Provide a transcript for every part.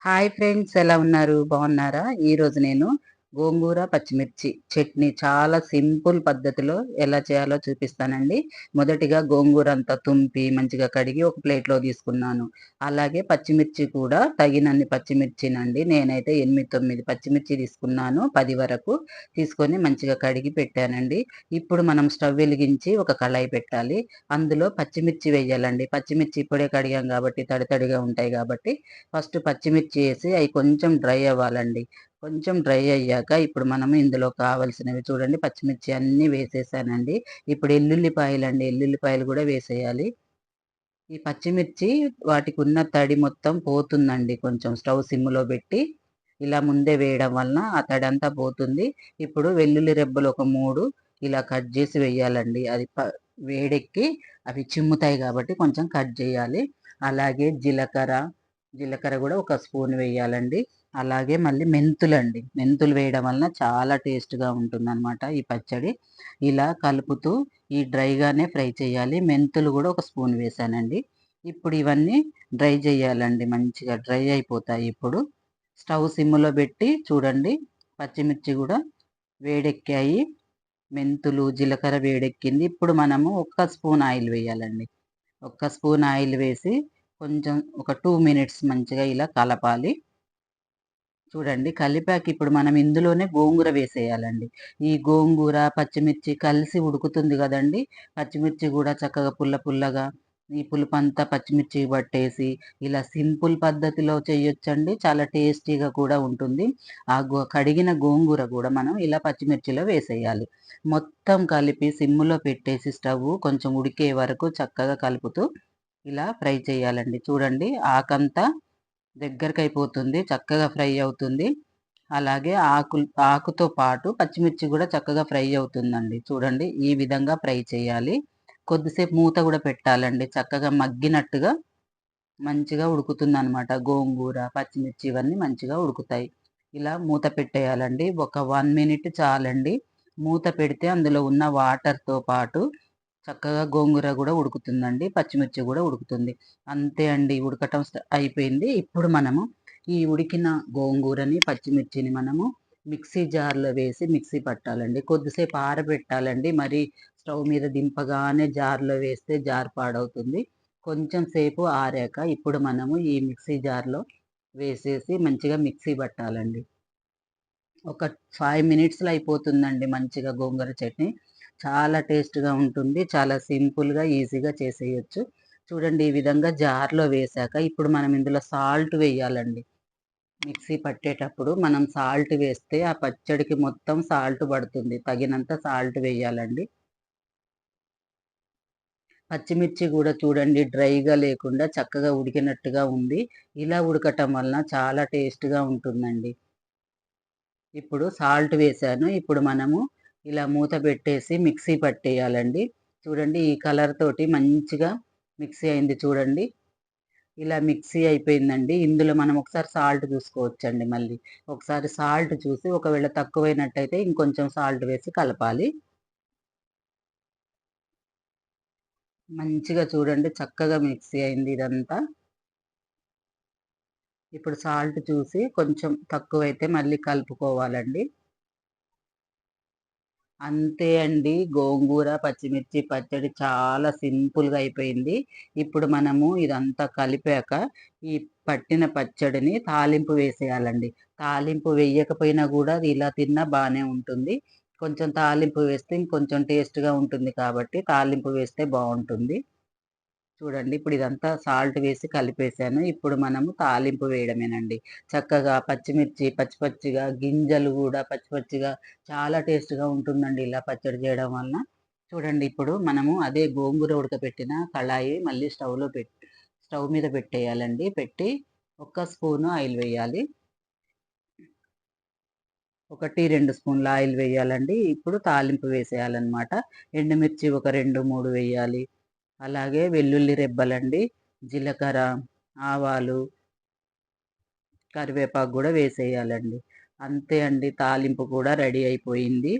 Hi friends, ఎలా ఉన్నారు? బాగున్నారా? ఈరోజు నేను గోంగూర పచ్చిమిర్చి చట్నీ చాలా సింపుల్ పద్ధతిలో ఎలా చేయాలో చూపిస్తానండి. మొదటిగా గోంగూర అంతా తుంపి మంచిగా కడిగి ఒక ప్లేట్లో తీసుకున్నాను. అలాగే పచ్చిమిర్చి కూడా తగినన్ని పచ్చిమిర్చినండి. నేనైతే 8, 9 పచ్చిమిర్చి తీసుకున్నాను. 10 వరకు తీసుకొని మంచిగా కడిగి పెట్టానండి. ఇప్పుడు మనం స్టవ్ వెలిగించి ఒక కళాయి పెట్టాలి. అందులో పచ్చిమిర్చి వేయాలండి. పచ్చిమిర్చి ఇప్పుడే కడిగాం కాబట్టి తడి తడిగా ఉంటాయి కాబట్టి ఫస్ట్ పచ్చిమిర్చి ఏసి అయి కొంచెం డ్రై అవ్వాలండి. కొంచెం డ్రై అయ్యాక ఇప్పుడు మనం ఇందులో కావాల్సినవి చూడండి, పచ్చిమిర్చి అన్నీ వేసేసానండి. ఇప్పుడు ఎల్లుల్లిపాయలండి. ఎల్లుల్లిపాయలు గూడా వేసేయాలి. ఈ పచ్చిమిర్చి వాటికున్న తడి మొత్తం పోతుందండి. కొంచెం స్టవ్ సిమ్‌లో బెట్టి, ఇలా ముందే వేయడం వలన ఆ తడంతా పోతుంది. ఇప్పుడు వెల్లుల్లి రెబ్బలు ఒక 3 ఇలా కట్ జేసి వెయ్యాలండి. అది వేడెక్కి అవి చిమ్ముతాయి గాబట్టి కొంచెం కట్ జేయాలి. అలాగే జీలకర్ర గూడా ఒక స్పూన్ వెయ్యాలండి. అలాగే మళ్ళీ మెంతులండి. మెంతులు వేయడం వలన చాలా టేస్ట్‌గా ఉంటుందనమాట ఈ పచ్చడి. ఇలా కలుపుతూ ఈ డ్రైగానే ఫ్రై చేయాలి. మెంతులు గూడా ఒక స్పూన్ వేశానండి. ఇప్పుడు ఇవన్నీ డ్రై జేయాలండి. మంచిగా డ్రై అయిపోతాయి ఇప్పుడు. స్టవ్ సిమ్‌లో బెట్టి చూడండి, పచ్చిమిర్చి గూడా వేడెక్కాయి. మెంతులు, జీలకర్ర వేడెక్కింది. ఇప్పుడు మనము ఒక్క స్పూన్ ఆయిల్ వేయాలండి. ఒక్క స్పూన్ ఆయిల్ వేసి కొంచెం ఒక 2 మినిట్స్ మంచిగా ఇలా కలపాలి. చూడండి కలిపాక ఇప్పుడు మనం ఇందులోనే గోంగూర వేసేయాలండి. ఈ గోంగూర, పచ్చిమిర్చి కలిసి ఉడుకుతుంది గదండీ! పచ్చిమిర్చి గూడా చక్కగా పుల్ల పుల్లగా ఈ పులుపంతా పచ్చిమిర్చికి పట్టేసి ఇలా సింపుల్ పద్ధతిలో చేయొచ్చండి. చాలా టేస్టీగా కూడా ఉంటుంది. ఆ కడిగిన గోంగూర గూడా మనం ఇలా పచ్చిమిర్చిలో వేసేయాలి. మొత్తం కలిపి సిమ్‌లో పెట్టేసి స్టవ్వు కొంచెం ఉడికే వరకు చక్కగా కలుపుతూ ఇలా ఫ్రై చేయాలండి. చూడండి ఆకంతా దగ్గరకయిపోతుంది. చక్కగా ఫ్రై అవుతుంది. అలాగే ఆకుతో పాటు పచ్చిమిర్చి గూడా చక్కగా ఫ్రై అవుతుందండి. చూడండి ఈ విధంగా ఫ్రై చేయాలి. కొద్దిసేపు మూత గూడా పెట్టాలండి. చక్కగా మగ్గినట్టుగా మంచిగా ఉడుకుతుందనమాట. గోంగూర, పచ్చిమిర్చి ఇవన్నీ మంచిగా ఉడుకుతాయి. ఇలా మూత పెట్టేయాలండి. ఒక 1 మినిట్ చాలండి. మూత పెడితే అందులో ఉన్న వాటర్‌తో పాటు చక్కగా గోంగూర గూడా ఉడుకుతుందండి. పచ్చిమిర్చి గూడా ఉడుకుతుంది. అంతే అండి, ఉడకటం అయిపోయింది. ఇప్పుడు మనము ఈ ఉడికిన గోంగూరని, పచ్చిమిర్చిని మనము మిక్సీ జార్‌లో వేసి మిక్సీ పట్టాలండి. కొద్దిసేపు ఆరబెట్టాలండి. మరి స్టవ్ మీద దింపగానే జార్‌లో వేస్తే జార్ పాడవుతుంది. కొంచెం సేపు ఆరాక ఇప్పుడు మనము ఈ మిక్సీ జార్‌లో వేసేసి మంచిగా మిక్సీ పట్టాలండి. ఒక 5 మినిట్స్‌లో అయిపోతుందండి మంచిగా గోంగూర చట్నీ. చాలా టేస్ట్‌గా ఉంటుంది. చాలా సింపుల్‌గా, ఈజీగా చేసేయొచ్చు. చూడండి ఈ విధంగా జార్‌లో వేశాక ఇప్పుడు మనం ఇందులో సాల్ట్ వేయాలండి. మిక్సీ పట్టేటప్పుడు మనం సాల్ట్ వేస్తే ఆ పచ్చడికి మొత్తం సాల్ట్ పడుతుంది. తగినంత సాల్ట్ వేయాలండి. పచ్చిమిర్చి గూడా చూడండి డ్రైగా లేకుండా చక్కగా ఉడికినట్టుగా ఉంది. ఇలా ఉడకటం వలన చాలా టేస్ట్‌గా ఉంటుందండి. ఇప్పుడు సాల్ట్ వేశాను. ఇప్పుడు మనము ఇలా మూత పెట్టేసి మిక్సీ పట్టేయాలండి. చూడండి ఈ కలర్ తోటి మంచిగా మిక్సీ అయింది చూడండి. ఇలా మిక్సీ అయిపోయిందండి. ఇందులో మనం ఒకసారి సాల్ట్ చూసుకోవచ్చండి మళ్ళీ. ఒకసారి సాల్ట్ చూసి ఒకవేళ తక్కువైనట్టయితే ఇంకొంచెం సాల్ట్ వేసి కలపాలి. మంచిగా చూడండి చక్కగా మిక్సీ అయింది ఇదంతా. ఇప్పుడు సాల్ట్ చూసి కొంచెం తక్కువైతే మళ్ళీ కలుపుకోవాలండి. అంతే అండి. గోంగూర, పచ్చిమిర్చి పచ్చడి చాలా సింపుల్‌గా అయిపోయింది. ఇప్పుడు మనము ఇదంతా కలిపాక, ఈ పట్టిన పచ్చడిని తాలింపు వేసేయాలండి. తాలింపు వెయ్యకపోయినా గూడా అది ఇలా తిన్నా బానే ఉంటుంది. కొంచెం తాలింపు వేస్తే ఇంకొంచెం టేస్ట్‌గా ఉంటుంది కాబట్టి తాలింపు వేస్తే బావుంటుంది. చూడండి ఇప్పుడు ఇదంతా సాల్ట్ వేసి కలిపేసాను. ఇప్పుడు మనము తాలింపు వేయడమేనండి. చక్కగా పచ్చిమిర్చి పచ్చి పచ్చిగా, గింజలు గూడా పచ్చి పచ్చిగా చాలా టేస్ట్‌గా ఉంటుందండి ఇలా పచ్చడి చేయడం వలన. చూడండి ఇప్పుడు మనము అదే గోంగూర ఉడకబెట్టిన కళాయి మళ్ళీ స్టవ్ మీద పెట్టేయాలండి. పెట్టి ఒక్క స్పూను ఆయిల్ వేయాలి. 1, 2 స్పూన్ల ఆయిల్ వేయాలండి. ఇప్పుడు తాలింపు వేసేయాలన్నమాట. ఎండుమిర్చి ఒక 2, 3 వేయాలి. అలాగే వెల్లుల్లి రెబ్బలండి, జీలకర్ర, ఆవాలు, కరివేపాకు గూడా వేసేయాలండి. అంతే అండి, తాలింపు కూడా రెడీ అయిపోయింది.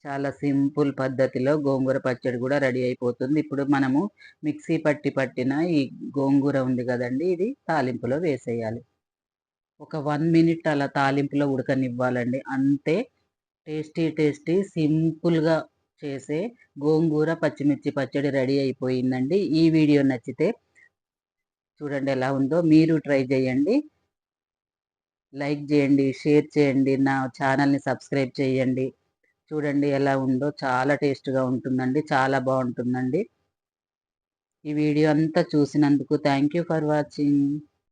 చాలా సింపుల్ పద్ధతిలో గోంగూర పచ్చడి గూడా రెడీ అయిపోతుంది. ఇప్పుడు మనము మిక్సీ పట్టిన ఈ గోంగూర ఉంది గదండీ! ఇది తాలింపులో వేసేయాలి. ఒక 1 మినిట్ అలా తాలింపులో ఉడకనివ్వాలండి. అంతే. టేస్టీ సింపుల్‌గా చేసే గోంగూర పచ్చిమిర్చి పచ్చడి రెడీ అయిపోయిందండి. ఈ వీడియో నచ్చితే చూడండి ఎలా ఉందో. మీరు ట్రై చేయండి. లైక్ చేయండి, షేర్ చేయండి, నా ఛానల్‌ని సబ్స్క్రైబ్ చేయండి. చూడండి ఎలా ఉందో. చాలా టేస్ట్‌గా ఉంటుందండి. చాలా బావుంటుందండి. ఈ వీడియో అంతా చూసినందుకు థాంక్ యూ ఫర్ వాచింగ్.